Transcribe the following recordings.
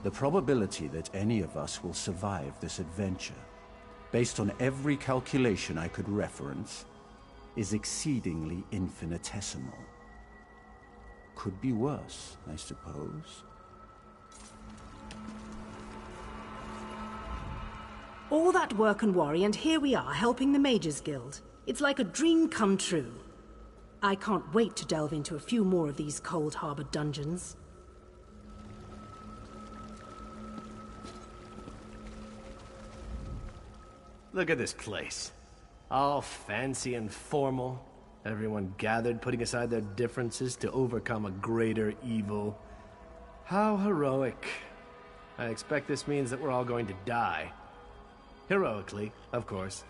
The probability that any of us will survive this adventure, based on every calculation I could reference, is exceedingly infinitesimal. Could be worse, I suppose. All that work and worry, and here we are, helping the Mages Guild. It's like a dream come true. I can't wait to delve into a few more of these Cold Harbor dungeons. Look at this place. All fancy and formal. Everyone gathered, putting aside their differences to overcome a greater evil. How heroic. I expect this means that we're all going to die. Heroically, of course.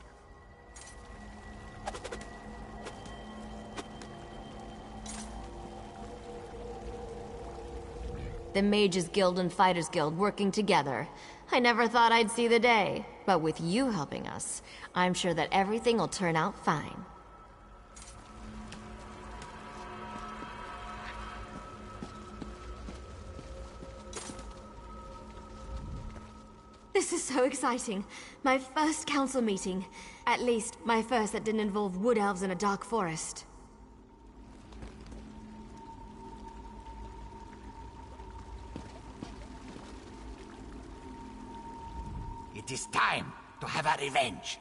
The Mages Guild and Fighters Guild working together. I never thought I'd see the day. But with you helping us, I'm sure that everything will turn out fine. This is so exciting. My first council meeting. At least, my first that didn't involve wood elves in a dark forest. It is time to have our revenge.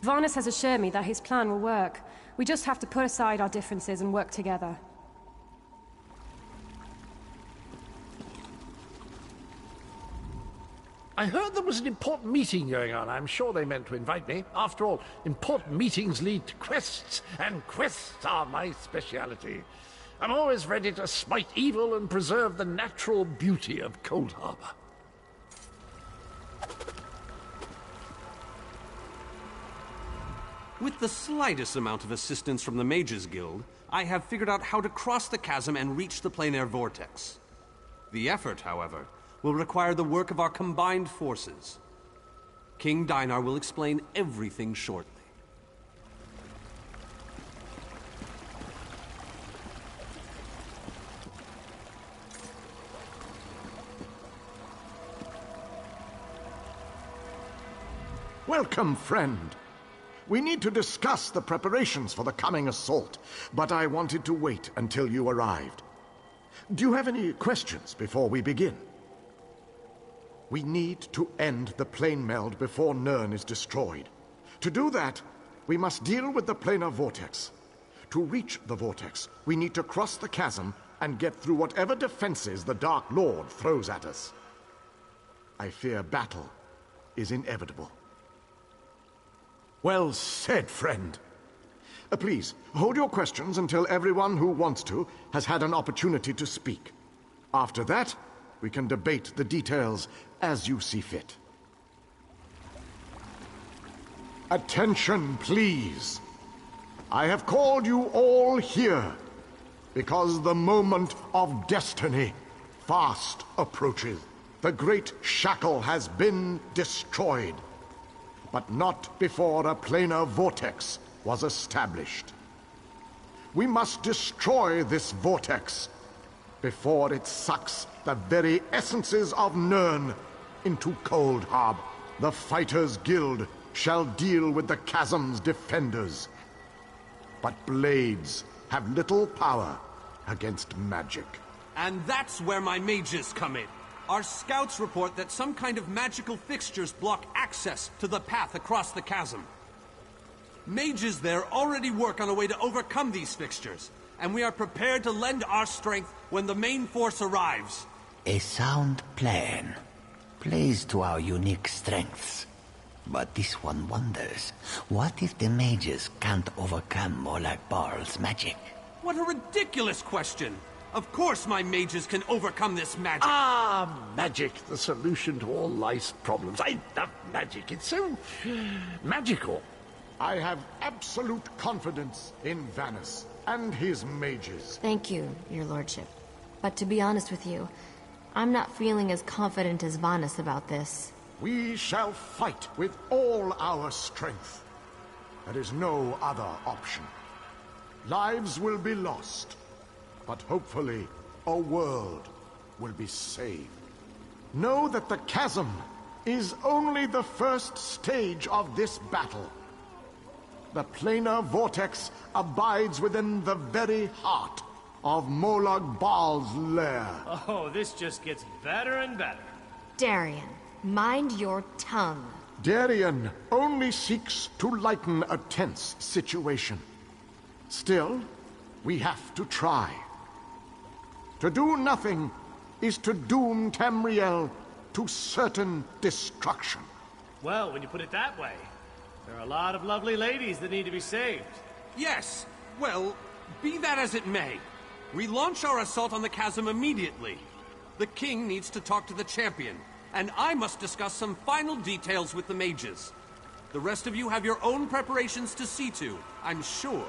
Varnus has assured me that his plan will work. We just have to put aside our differences and work together. I heard there was an important meeting going on. I'm sure they meant to invite me. After all, important meetings lead to quests, and quests are my speciality. I'm always ready to smite evil and preserve the natural beauty of Cold Harbor. With the slightest amount of assistance from the Mages Guild, I have figured out how to cross the chasm and reach the planar vortex. The effort, however, will require the work of our combined forces. King Dinar will explain everything shortly. Welcome, friend. We need to discuss the preparations for the coming assault, but I wanted to wait until you arrived. Do you have any questions before we begin? We need to end the plane meld before Nirn is destroyed. To do that, we must deal with the planar vortex. To reach the vortex, we need to cross the chasm and get through whatever defenses the Dark Lord throws at us. I fear battle is inevitable. Well said, friend. Please, hold your questions until everyone who wants to has had an opportunity to speak. After that, we can debate the details as you see fit. Attention, please. I have called you all here because the moment of destiny fast approaches. The great shackle has been destroyed, but not before a planar vortex was established. We must destroy this vortex before it sucks the very essences of Nirn into Cold Harbor. The Fighters Guild shall deal with the chasm's defenders, but blades have little power against magic. And that's where my mages come in. Our scouts report that some kind of magical fixtures block access to the path across the chasm. Mages there already work on a way to overcome these fixtures, and we are prepared to lend our strength when the main force arrives. A sound plan. Plays to our unique strengths. But this one wonders, what if the mages can't overcome Molag Barl's magic? What a ridiculous question! Of course my mages can overcome this magic! Ah, magic, the solution to all life's problems. I love magic. It's so magical. I have absolute confidence in Vanus and his mages. Thank you, your lordship. But to be honest with you, I'm not feeling as confident as Vanus about this. We shall fight with all our strength. There is no other option. Lives will be lost, but hopefully a world will be saved. Know that the chasm is only the first stage of this battle. The planar vortex abides within the very heart of Molag Bal's lair. Oh, this just gets better and better. Darian, mind your tongue. Darian only seeks to lighten a tense situation. Still, we have to try. To do nothing is to doom Tamriel to certain destruction. Well, when you put it that way, there are a lot of lovely ladies that need to be saved. Yes. Well, be that as it may, we launch our assault on the chasm immediately. The king needs to talk to the champion, and I must discuss some final details with the mages. The rest of you have your own preparations to see to, I'm sure.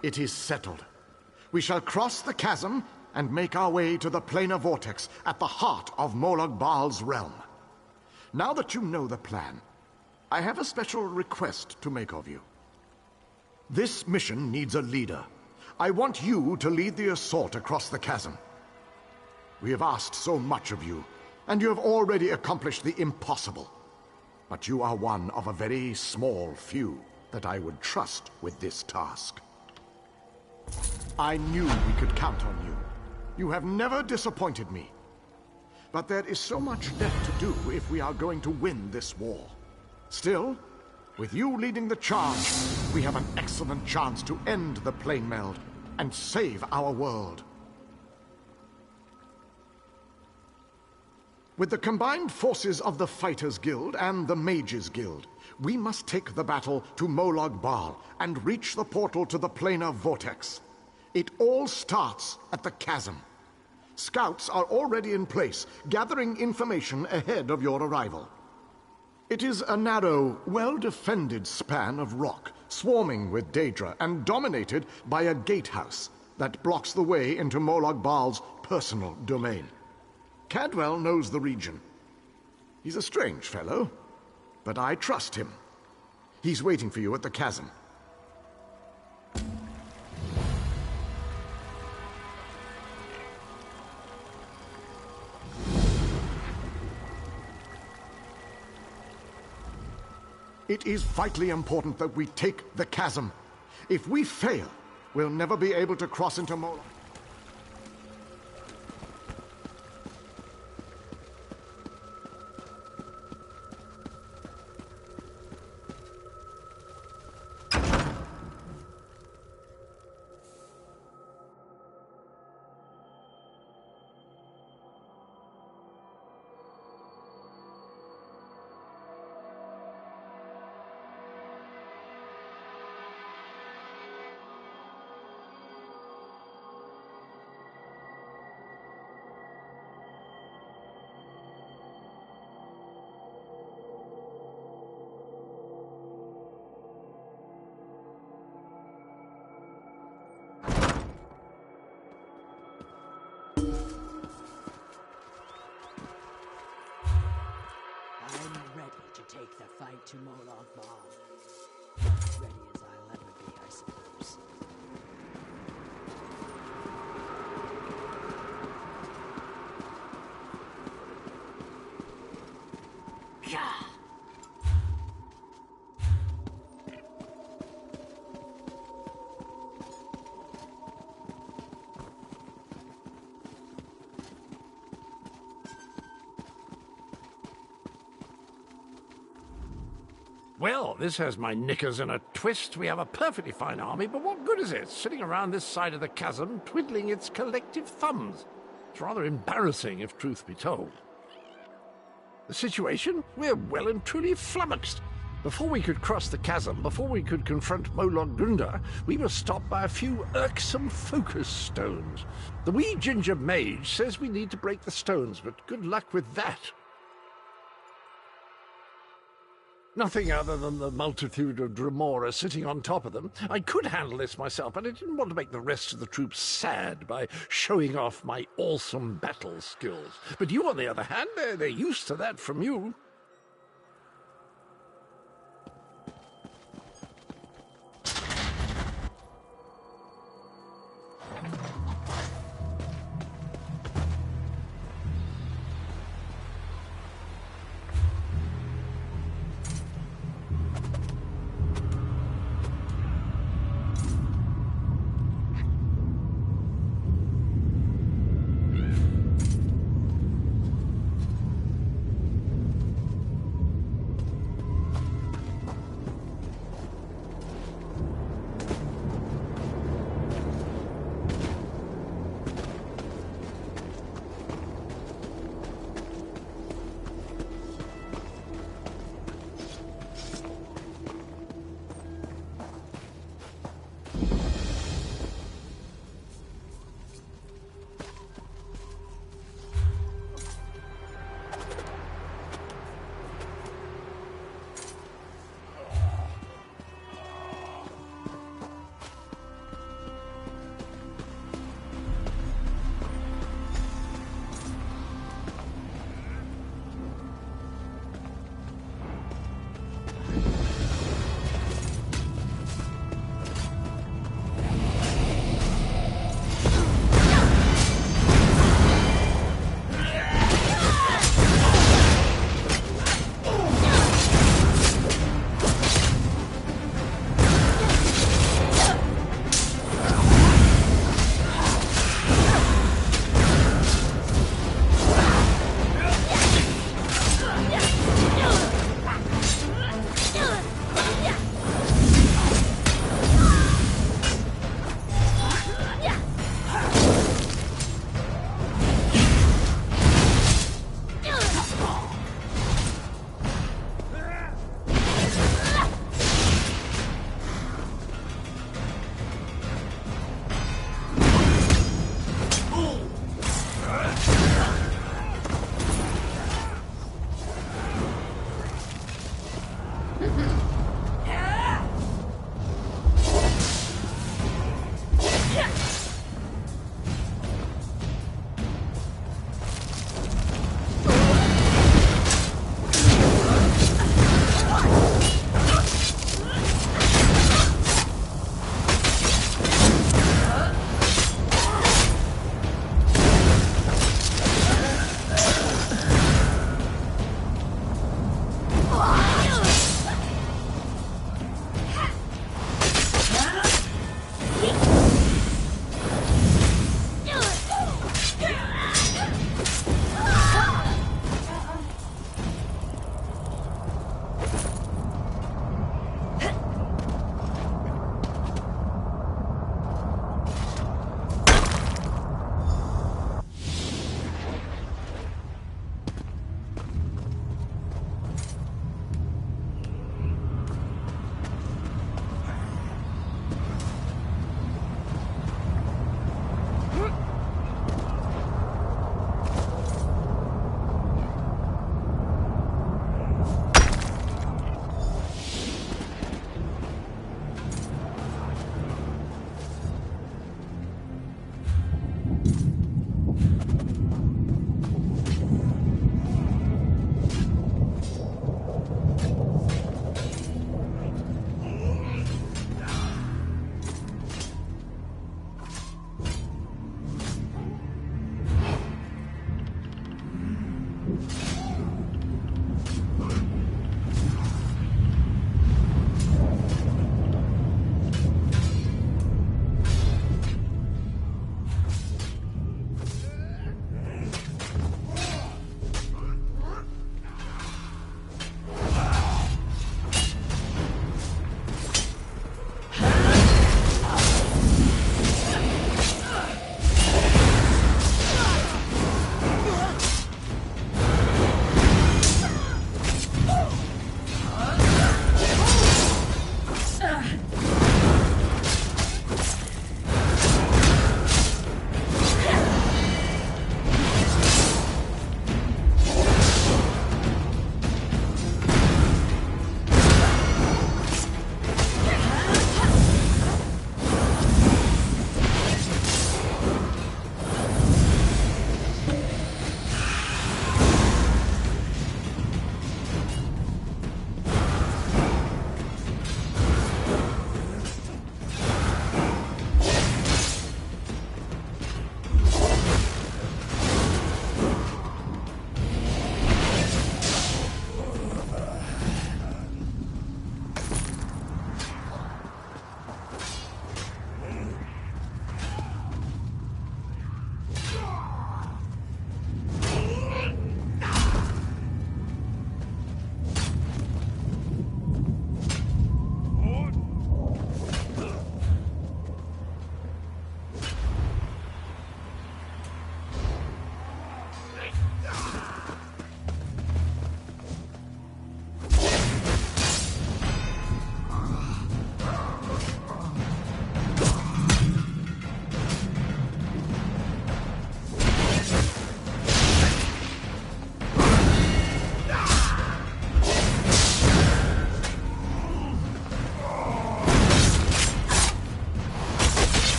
It is settled. We shall cross the chasm and make our way to the planar vortex at the heart of Molag Bal's realm. Now that you know the plan, I have a special request to make of you. This mission needs a leader. I want you to lead the assault across the chasm. We have asked so much of you, and you have already accomplished the impossible. But you are one of a very small few that I would trust with this task. I knew we could count on you. You have never disappointed me. But there is so much left to do if we are going to win this war. Still, with you leading the charge, we have an excellent chance to end the plane meld and save our world. With the combined forces of the Fighters Guild and the Mages Guild, we must take the battle to Molag Bal and reach the portal to the planar vortex. It all starts at the chasm. Scouts are already in place, gathering information ahead of your arrival. It is a narrow, well-defended span of rock, swarming with Daedra and dominated by a gatehouse that blocks the way into Molag Bal's personal domain. Cadwell knows the region. He's a strange fellow, but I trust him. He's waiting for you at the chasm. It is vitally important that we take the chasm. If we fail, we'll never be able to cross into Molag. Take the fight to Molag Bal. Ready as I'll ever be, I suppose. Yeah. Well, this has my knickers in a twist. We have a perfectly fine army, but what good is it sitting around this side of the chasm, twiddling its collective thumbs? It's rather embarrassing, if truth be told. The situation? We're well and truly flummoxed. Before we could cross the chasm, before we could confront Molag Gunda, we were stopped by a few irksome focus stones. The wee ginger mage says we need to break the stones, but good luck with that. Nothing other than the multitude of Dremora sitting on top of them. I could handle this myself, but I didn't want to make the rest of the troops sad by showing off my awesome battle skills. But you, on the other hand, they're used to that from you.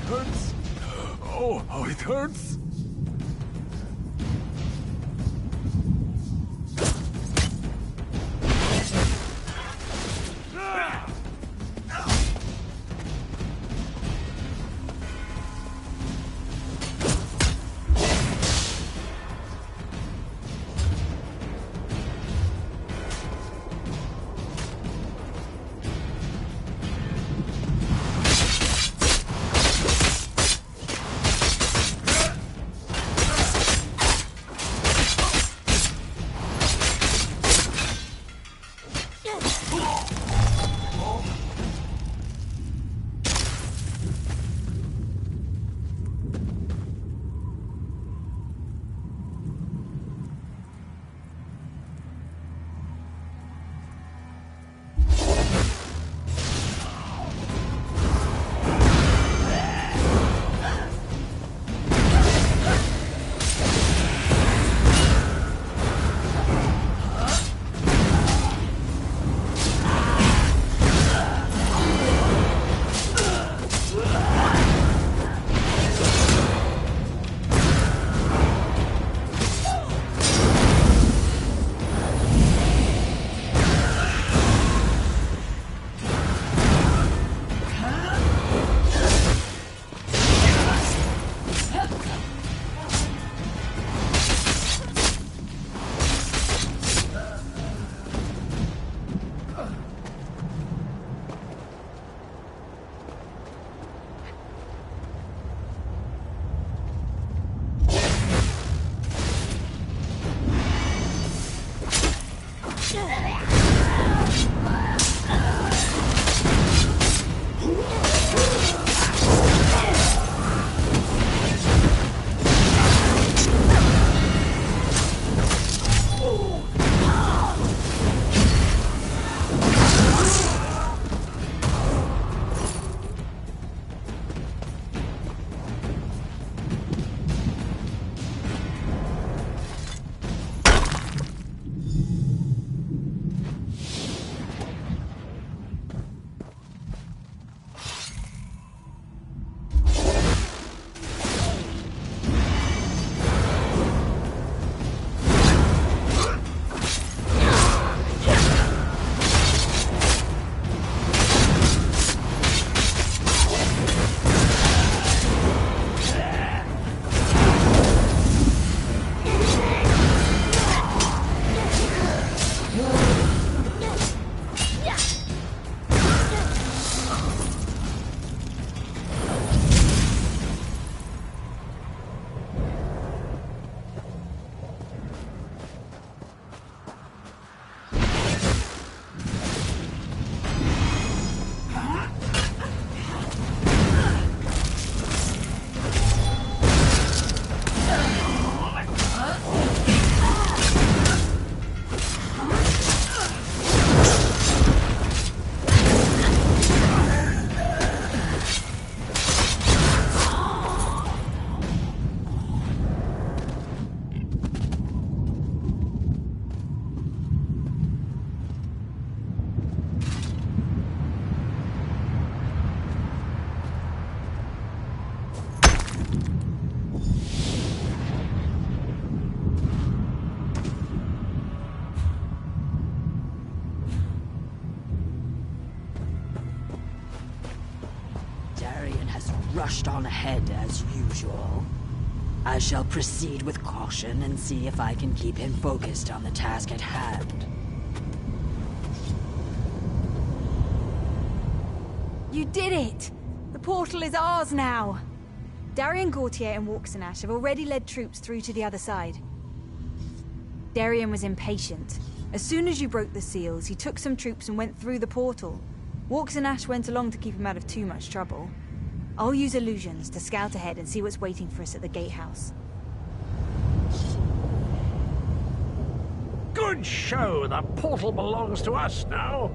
hurts. Oh, how it hurts. Rushed on ahead as usual. I shall proceed with caution and see if I can keep him focused on the task at hand. You did it! The portal is ours now! Darian Gautier and Walksanash have already led troops through to the other side. Darian was impatient. As soon as you broke the seals, he took some troops and went through the portal. Walksanash went along to keep him out of too much trouble. I'll use illusions to scout ahead and see what's waiting for us at the gatehouse. Good show! The portal belongs to us now.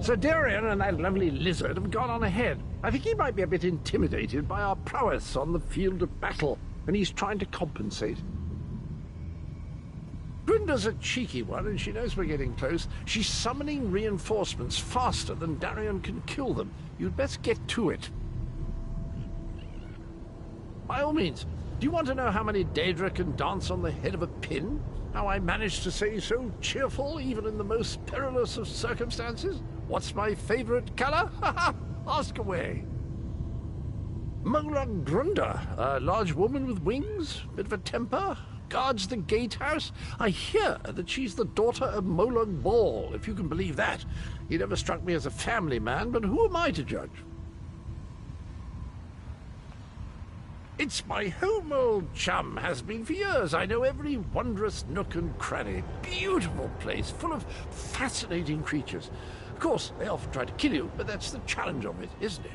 Sir Darian and that lovely lizard have gone on ahead. I think he might be a bit intimidated by our prowess on the field of battle, and he's trying to compensate. Grinda's a cheeky one, and she knows we're getting close. She's summoning reinforcements faster than Darian can kill them. You'd best get to it. By all means. Do you want to know how many Daedra can dance on the head of a pin? How I managed to stay so cheerful even in the most perilous of circumstances? What's my favorite color? Ask away. Mola Grunda, a large woman with wings, bit of a temper, guards the gatehouse. I hear that she's the daughter of Molag Ball, if you can believe that. He never struck me as a family man, but who am I to judge? It's my home, old chum. Has been for years. I know every wondrous nook and cranny. Beautiful place, full of fascinating creatures. Of course, they often try to kill you, but that's the challenge of it, isn't it?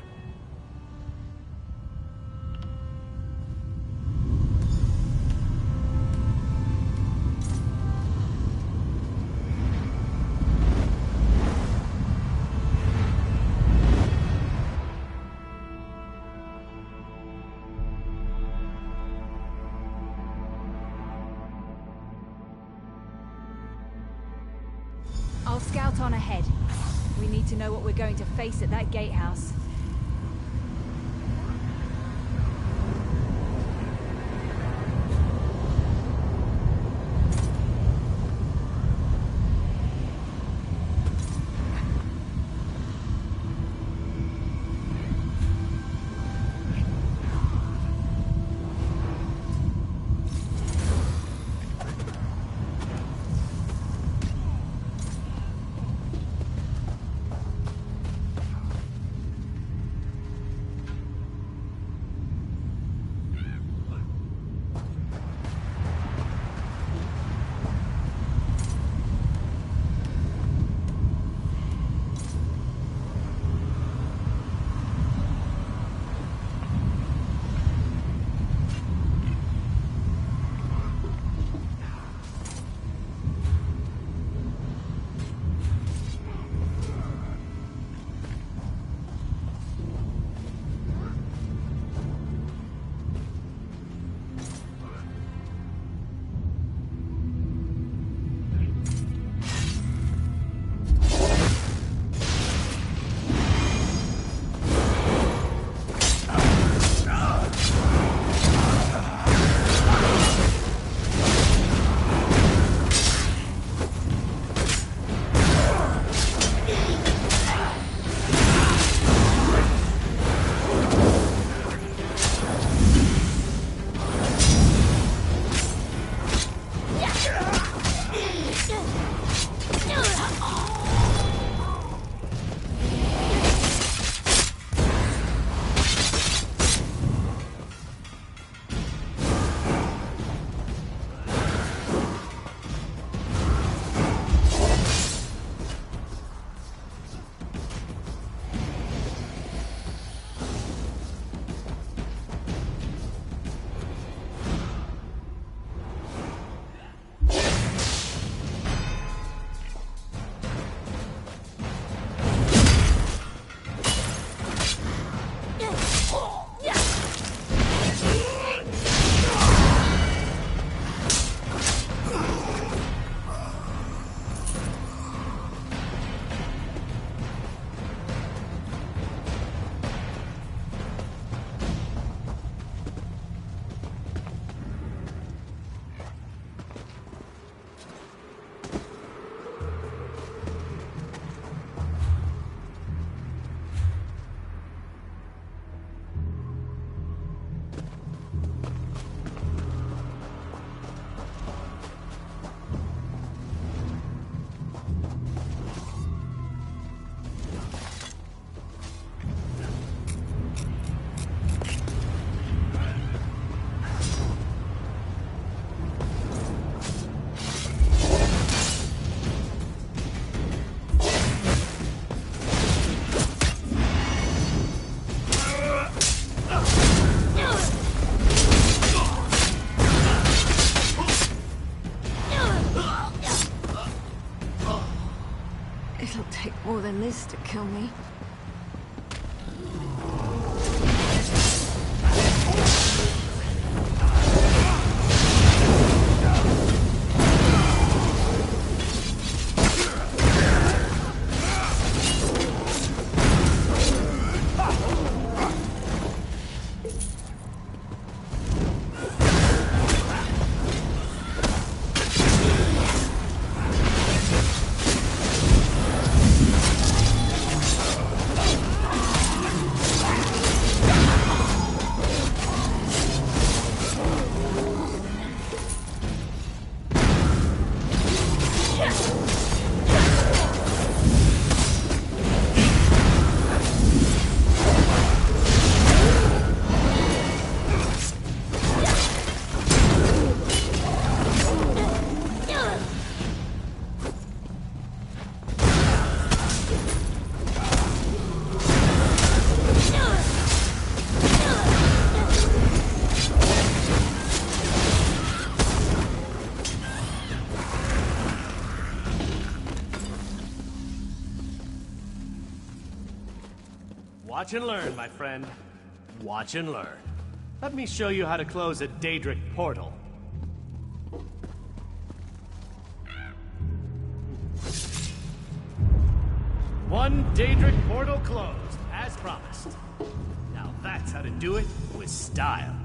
I'll scout on ahead. We need to know what we're going to face at that gatehouse. More than this to kill me. Watch and learn, my friend. Watch and learn. Let me show you how to close a Daedric portal. One Daedric portal closed, as promised. Now that's how to do it with style.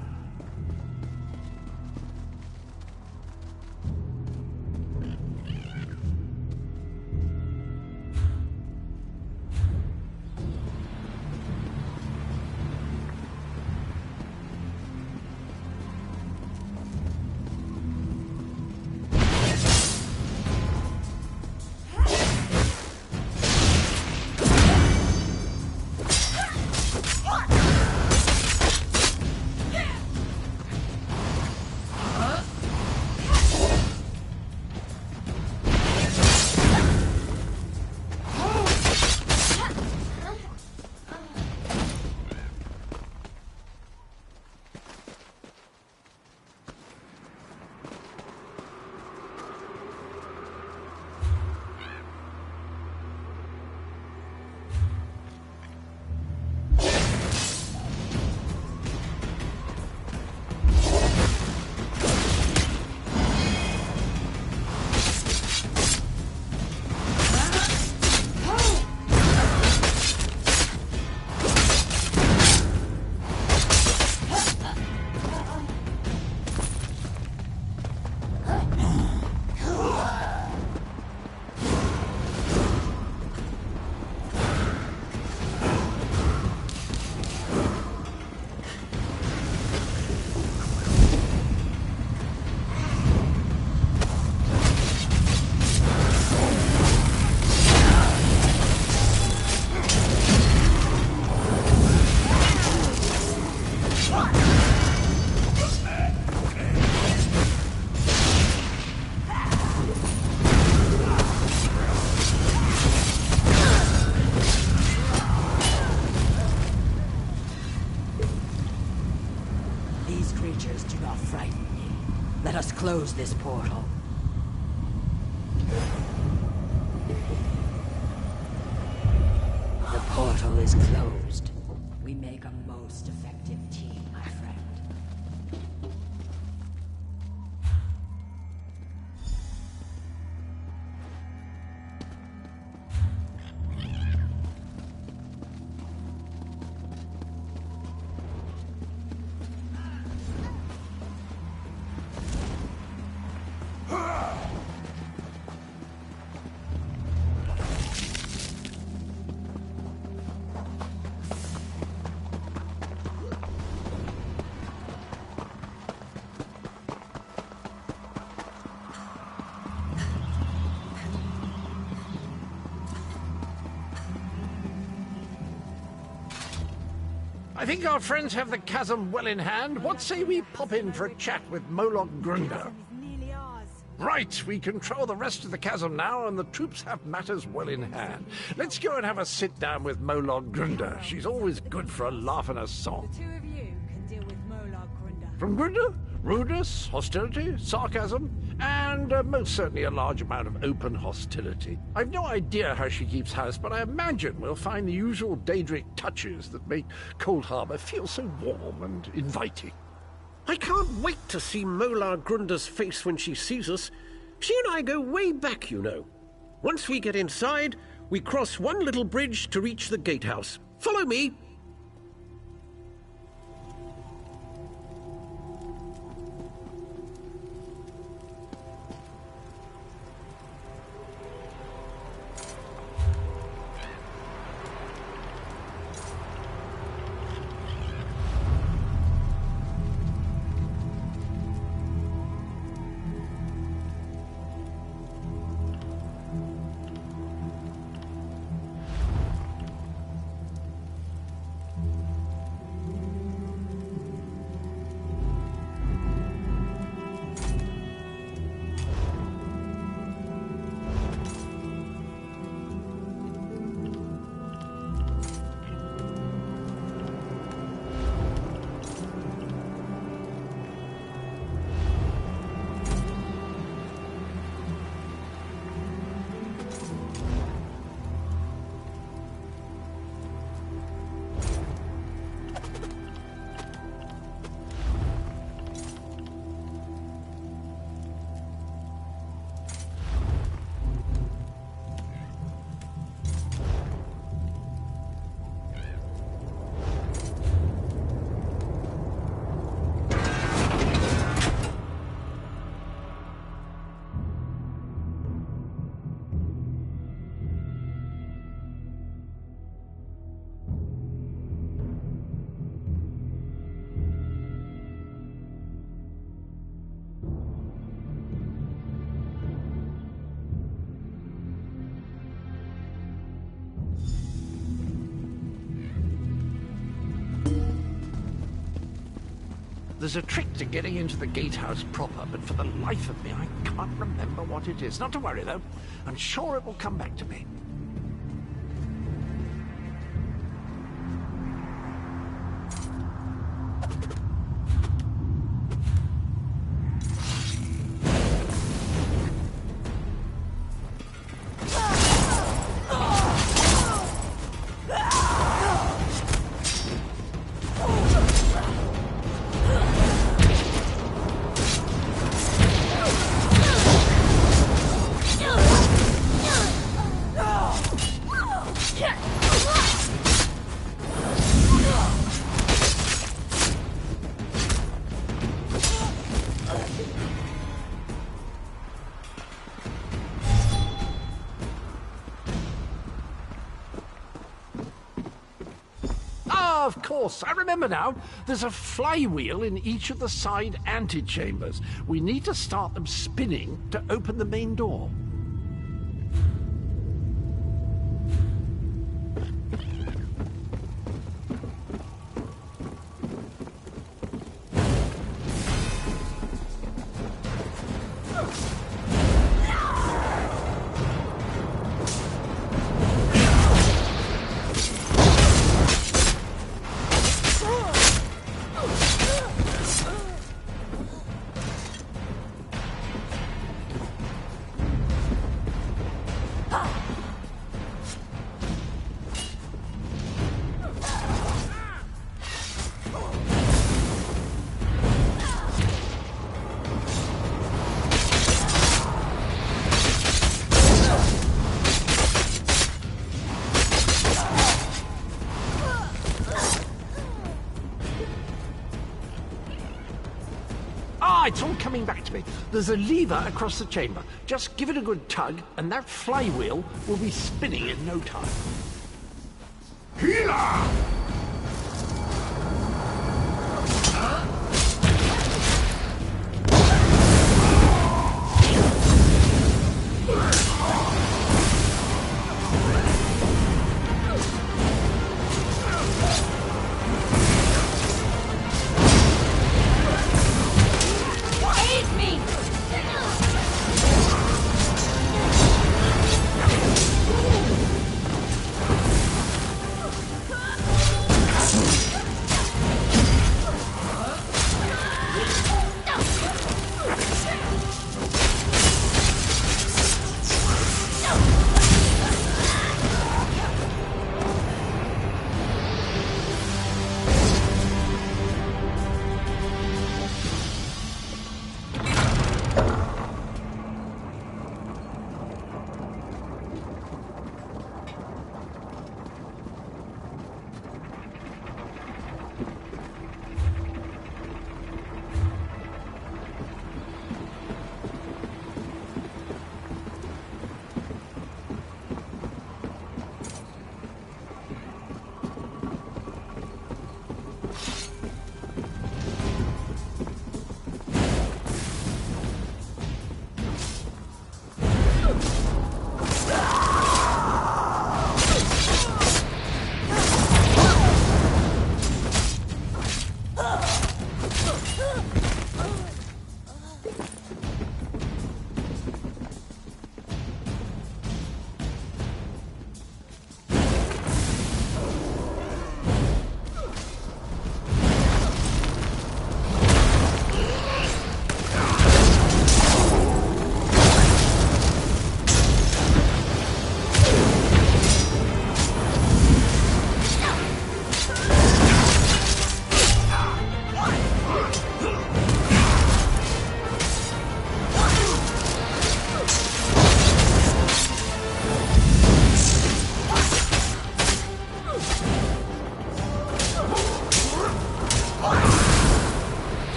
Close this portal. The portal is closed. We make a most effective team, my friend. I think our friends have the chasm well in hand. What say we pop in for a chat with Moloch Grunder? Right, we control the rest of the chasm now, and the troops have matters well in hand. Let's go and have a sit down with Moloch Grunder. She's always good for a laugh and a song. The two of you can deal with Moloch Grunder. From Grunder? Rudeness, hostility, sarcasm, and most certainly a large amount of open hostility. I've no idea how she keeps house, but I imagine we'll find the usual Daedric touches that make Cold Harbor feel so warm and inviting. I can't wait to see Molar Grunder's face when she sees us. She and I go way back, you know. Once we get inside, we cross one little bridge to reach the gatehouse. Follow me. There's a trick to getting into the gatehouse proper, but for the life of me, I can't remember what it is. Not to worry, though. I'm sure it will come back to me. Of course, I remember now. There's a flywheel in each of the side antechambers. We need to start them spinning to open the main door. It's all coming back to me. There's a lever across the chamber. Just give it a good tug, and that flywheel will be spinning in no time. Healer!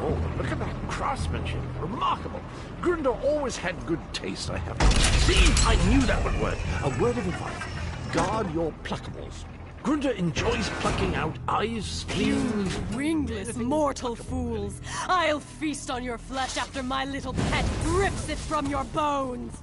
all, but look at that craftsmanship. Remarkable. Grunder always had good taste, I have to say. See, I knew that would work. A word of advice. Guard your pluckables. Grunder enjoys plucking out eyes, spleens... You ringless mortal fools! I'll feast on your flesh after my little pet rips it from your bones!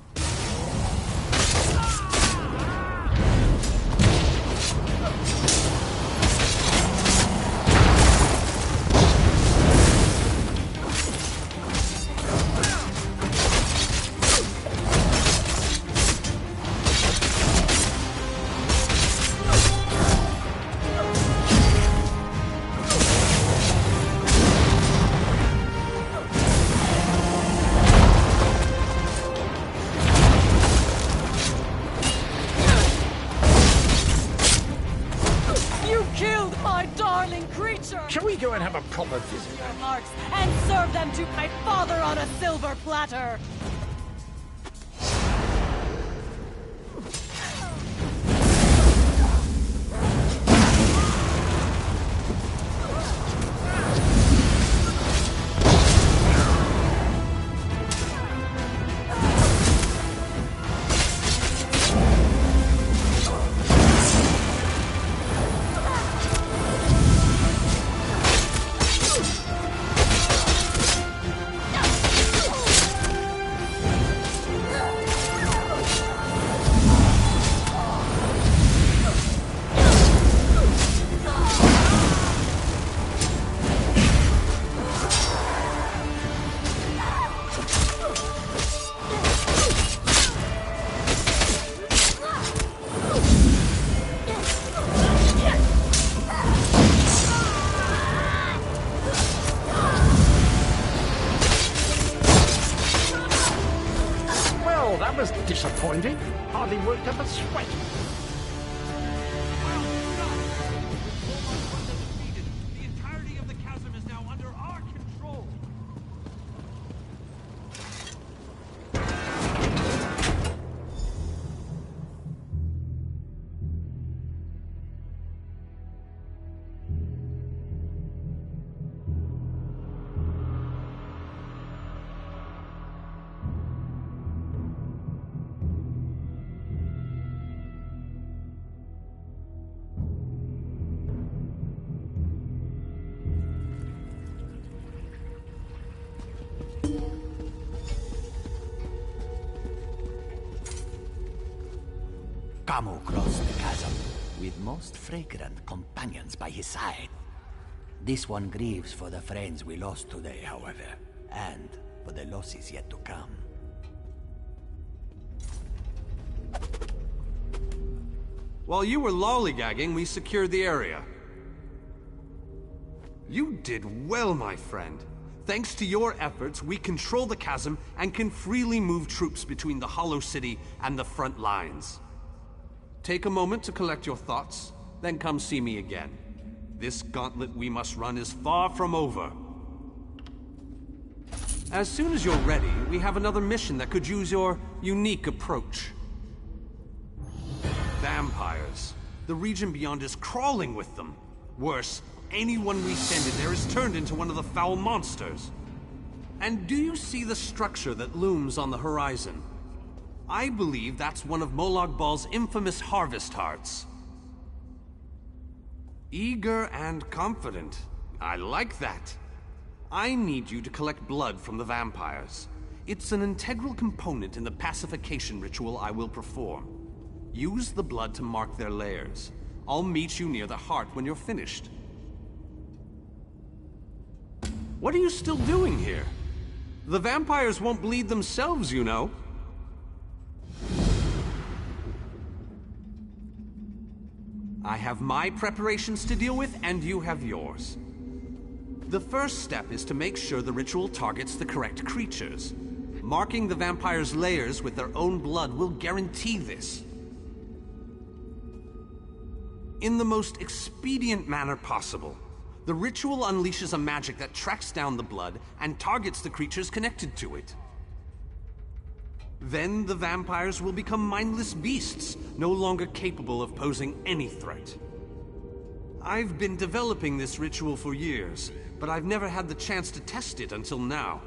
Shall we go and have a proper visit? Hearts and serve them to my father on a silver platter! Disappointing. Hardly worked up a sweat. The entirety of the chasm is now under our control. Camu crossed the chasm, with most fragrant companions by his side. This one grieves for the friends we lost today, however, and for the losses yet to come. While you were lollygagging, we secured the area. You did well, my friend. Thanks to your efforts, we control the chasm and can freely move troops between the Hollow City and the front lines. Take a moment to collect your thoughts, then come see me again. This gauntlet we must run is far from over. As soon as you're ready, we have another mission that could use your unique approach. Vampires. The region beyond is crawling with them. Worse, anyone we send in there is turned into one of the foul monsters. And do you see the structure that looms on the horizon? I believe that's one of Molag Bal's infamous harvest hearts. Eager and confident. I like that. I need you to collect blood from the vampires. It's an integral component in the pacification ritual I will perform. Use the blood to mark their lairs. I'll meet you near the heart when you're finished. What are you still doing here? The vampires won't bleed themselves, you know. I have my preparations to deal with, and you have yours. The first step is to make sure the ritual targets the correct creatures. Marking the vampires' lairs with their own blood will guarantee this. In the most expedient manner possible, the ritual unleashes a magic that tracks down the blood and targets the creatures connected to it. Then the vampires will become mindless beasts, no longer capable of posing any threat. I've been developing this ritual for years, but I've never had the chance to test it until now.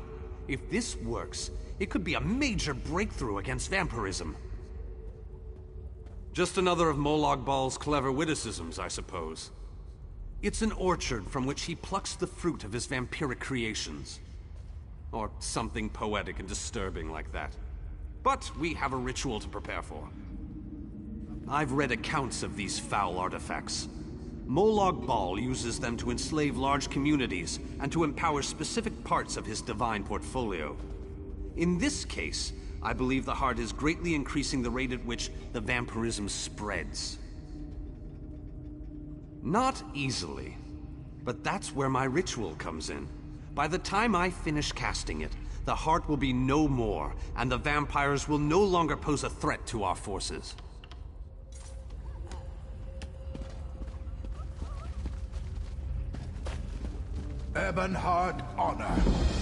If this works, it could be a major breakthrough against vampirism. Just another of Molag Bal's clever witticisms, I suppose. It's an orchard from which he plucks the fruit of his vampiric creations. Or something poetic and disturbing like that. But we have a ritual to prepare for. I've read accounts of these foul artifacts. Molag Bal uses them to enslave large communities and to empower specific parts of his divine portfolio. In this case, I believe the heart is greatly increasing the rate at which the vampirism spreads. Not easily, but that's where my ritual comes in. By the time I finish casting it, the heart will be no more, and the vampires will no longer pose a threat to our forces. Ebonheart honor.